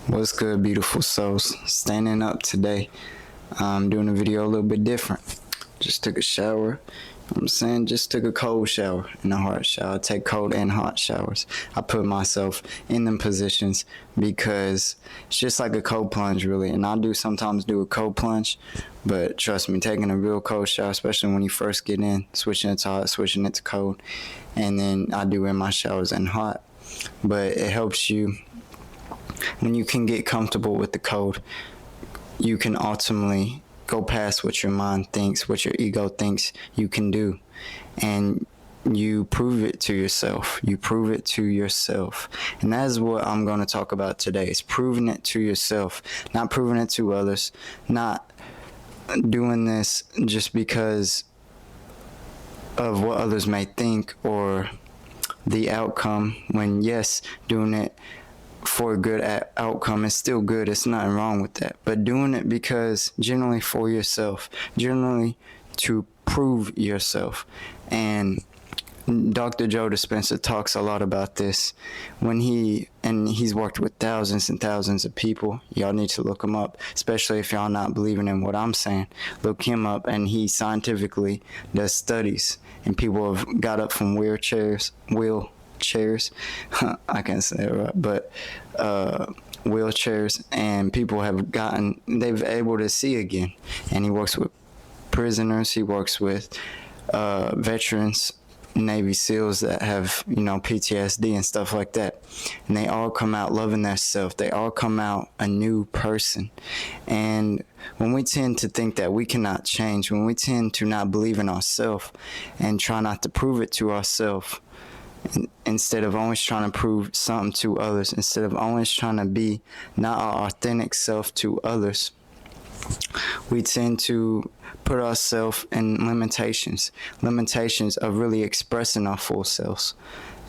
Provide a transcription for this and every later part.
What's good, beautiful souls? Standing up today. I'm doing a video a little bit different. Just took a shower. Just took a cold shower and a hot shower. I take cold and hot showers. I put myself in them positions because it's just like a cold plunge, really. And I do sometimes do a cold plunge, but trust me, taking a real cold shower, especially when you first get in, switching it to hot, switching it to cold, and then I do in my showers in hot. But it helps you. When you can get comfortable with the cold, you can ultimately go past what your mind thinks, what your ego thinks you can do. And you prove it to yourself. You prove it to yourself. And that is what I'm going to talk about today. Is proving it to yourself, not proving it to others, not doing this just because of what others may think or the outcome, when yes, doing it for a good outcome is still good. It's nothing wrong with that. But doing it because generally for yourself, generally to prove yourself. And Dr. Joe Dispenza talks a lot about this when he's worked with thousands and thousands of people. Y'all need to look him up, especially if y'all not believing in what I'm saying. Look him up, and he scientifically does studies, and people have got up from wheelchairs, I can't say it right, but wheelchairs, and people they've able to see again. And he works with prisoners, he works with veterans, Navy SEALs that have, PTSD and stuff like that. And they all come out loving their self. They all come out a new person. And when we tend to think that we cannot change, when we tend to not believe in ourselves and try not to prove it to ourselves, instead of always trying to prove something to others, instead of always trying to be not our authentic self to others, we tend to put ourselves in limitations of really expressing our full selves,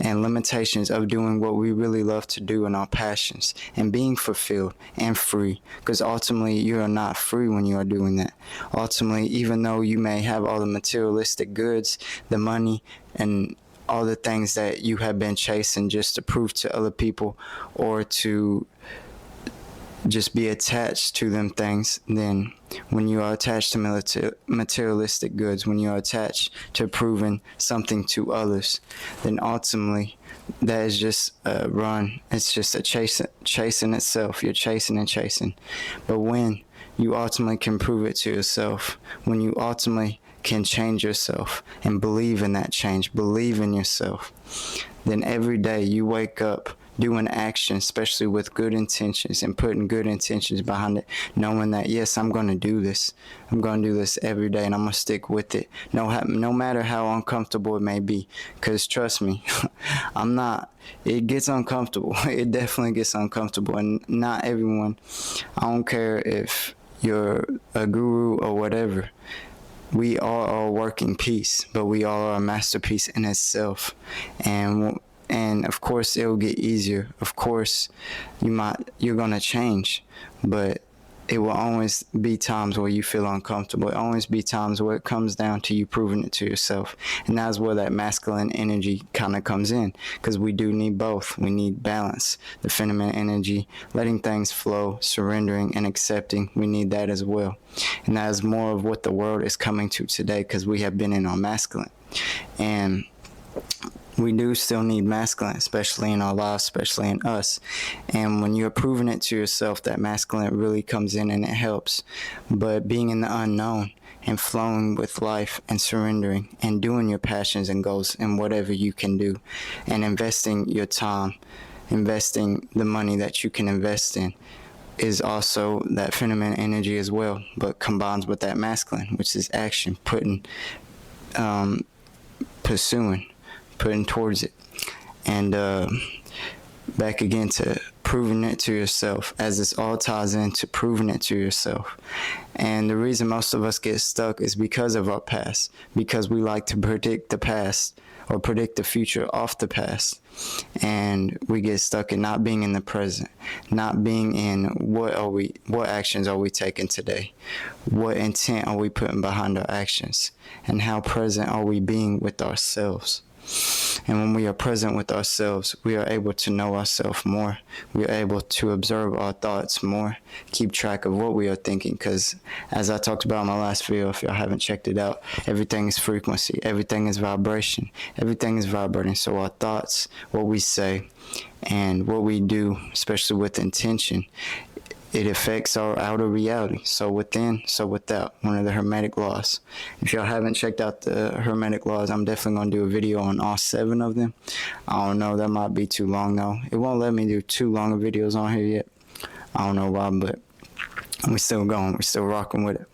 and limitations of doing what we really love to do and our passions, and being fulfilled and free. Because ultimately you are not free when you are doing that. Ultimately, even though you may have all the materialistic goods, the money, and all the things that you have been chasing just to prove to other people, or to just be attached to them things, then when you are attached to materialistic goods, when you are attached to proving something to others, then ultimately that is just a run. It's just a chasing itself. You're chasing and chasing. But when you ultimately can prove it to yourself, when you ultimately can change yourself and believe in that change, believe in yourself, then every day you wake up doing action, especially with good intentions, and putting good intentions behind it, knowing that yes, I'm going to do this. I'm going to do this every day, and I'm going to stick with it, no matter how uncomfortable it may be. Because trust me, it gets uncomfortable. It definitely gets uncomfortable, and not everyone, I don't care if you're a guru or whatever, we all are a working piece, but we all are a masterpiece in itself. And of course it will get easier. Of course you're gonna change, but it will always be times where you feel uncomfortable. It will always be times where it comes down to you proving it to yourself. And that's where that masculine energy kind of comes in, because we do need both. We need balance. The feminine energy, letting things flow, surrendering and accepting, we need that as well. And that is more of what the world is coming to today, because we have been in our masculine. And we do still need masculine, especially in our lives, especially in us. And when you're proving it to yourself, that masculine really comes in and it helps. But being in the unknown and flowing with life and surrendering and doing your passions and goals and whatever you can do, and investing your time, investing the money that you can invest in, is also that feminine energy as well, but combines with that masculine, which is action, putting towards it. And back again to proving it to yourself, as this all ties into proving it to yourself. And the reason most of us get stuck is because of our past, because we like to predict the past or predict the future off the past, and we get stuck in not being in the present, not being in what actions are we taking today, what intent are we putting behind our actions, and how present are we being with ourselves. And when we are present with ourselves, we are able to know ourselves more. We are able to observe our thoughts more, keep track of what we are thinking, because as I talked about in my last video, if y'all haven't checked it out, everything is frequency, everything is vibration, everything is vibrating. So our thoughts, what we say, and what we do, especially with intention, it affects our outer reality. So within, so without. One of the Hermetic laws. If y'all haven't checked out the Hermetic laws, I'm definitely going to do a video on all 7 of them. I don't know, that might be too long though. It won't let me do too long of videos on here yet. I don't know why, but we're still going. We're still rocking with it.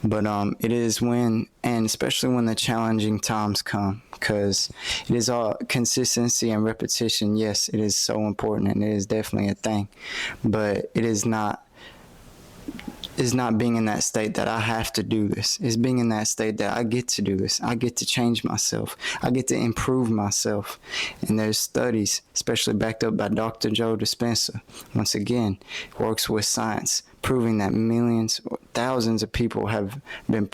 But it is when, and especially when the challenging times come, because it is all consistency and repetition. Yes, it is so important, and it is definitely a thing, but it is not being in that state that I have to do this. It's being in that state that I get to do this. I get to change myself. I get to improve myself. And there's studies, especially backed up by Dr. Joe Dispenza, once again, works with science, proving that millions or thousands of people have been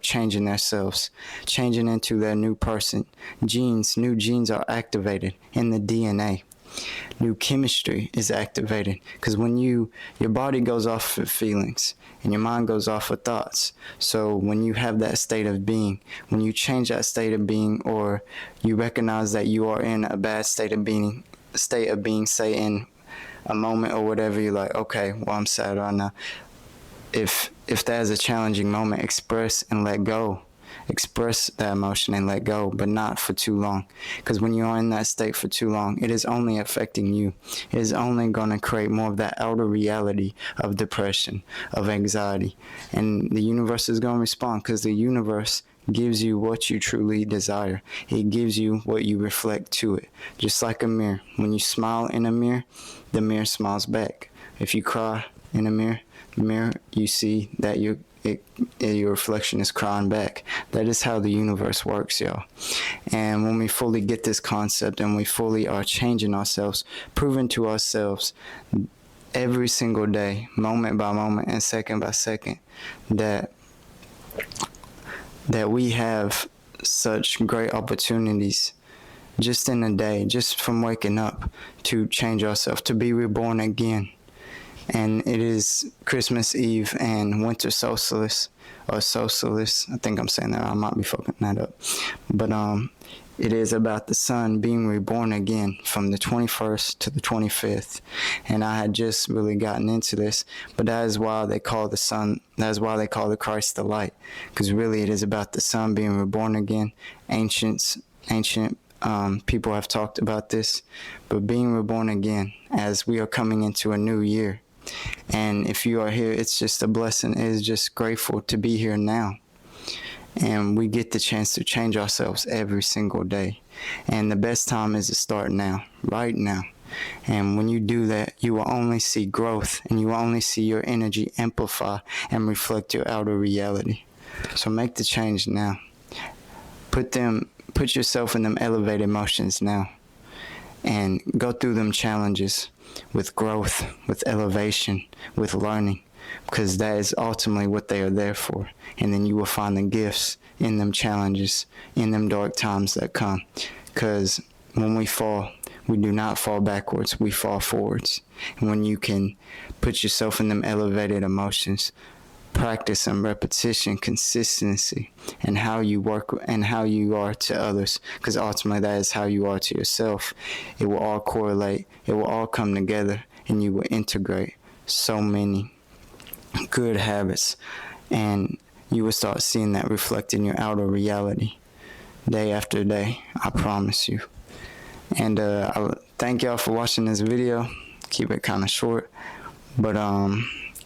changing themselves, changing into their new person. New genes are activated in the DNA. New chemistry is activated, because when your body goes off of feelings and your mind goes off of thoughts. So when you have that state of being, when you change that state of being, or you recognize that you are in a bad state of being, say in a moment or whatever, you're like, okay, well, I'm sad right now. If that is a challenging moment, express and let go. Express that emotion and let go, but not for too long, because when you are in that state for too long, it is only affecting you. It is only going to create more of that outer reality of depression, of anxiety, and the universe is going to respond, because the universe gives you what you truly desire. It gives you what you reflect to it, just like a mirror. When you smile in a mirror, the mirror smiles back. If you cry in a mirror, you see that your reflection is crying back. That is how the universe works, y'all. And when we fully get this concept and we fully are changing ourselves, proving to ourselves every single day, moment by moment and second by second, that we have such great opportunities just in a day, just from waking up, to change ourselves, to be reborn again. And it is Christmas Eve and winter solstice, or solstice. I think I'm saying that. I might be fucking that up. But it is about the sun being reborn again from the 21st to the 25th. And I had just really gotten into this, but that is why they call the sun, that is why they call the Christ the light, because really it is about the sun being reborn again. Ancient people have talked about this, but being reborn again as we are coming into a new year. And if you are here, it's just a blessing. It is just grateful to be here now. And we get the chance to change ourselves every single day. And the best time is to start now, right now. And when you do that, you will only see growth, and you will only see your energy amplify and reflect your outer reality. So make the change now. Put yourself in them elevated emotions now, and go through them challenges with growth, with elevation, with learning, because that is ultimately what they are there for. And then you will find the gifts in them challenges, in them dark times that come. Because when we fall, we do not fall backwards, we fall forwards. And when you can put yourself in them elevated emotions, practice and repetition, consistency, and how you work and how you are to others, because ultimately that is how you are to yourself. It will all correlate, it will all come together, and you will integrate so many good habits, and you will start seeing that reflect in your outer reality day after day. I promise you. And I thank y'all for watching this video. Keep it kind of short, but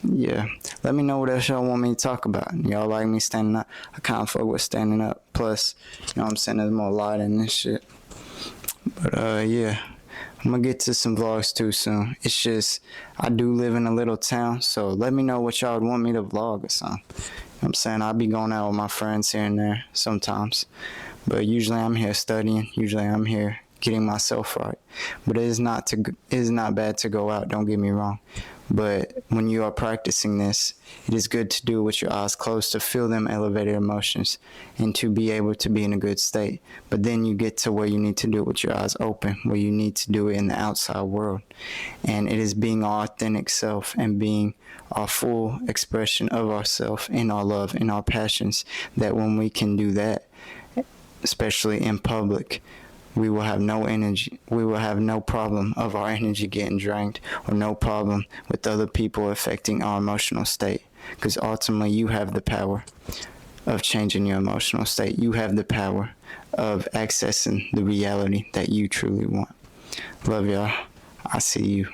yeah, let me know what else y'all want me to talk about. Y'all like me standing up? I kind of fuck with standing up. Plus, you know what I'm saying, there's more light in this shit. But yeah, I'm gonna get to some vlogs too soon. It's just, I do live in a little town, so let me know what y'all would want me to vlog or something. You know what I'm saying? I'll be going out with my friends here and there sometimes. But usually I'm here studying. Usually I'm here getting myself right. But it is not bad to go out, don't get me wrong. But when you are practicing this, it is good to do it with your eyes closed, to feel them elevated emotions and to be able to be in a good state. But then you get to where you need to do it with your eyes open, where you need to do it in the outside world. And it is being our authentic self and being our full expression of ourself in our love and our passions, that when we can do that, especially in public, we will have no energy. We will have no problem of our energy getting drained, or no problem with other people affecting our emotional state. Because ultimately, you have the power of changing your emotional state. You have the power of accessing the reality that you truly want. Love y'all. I see you.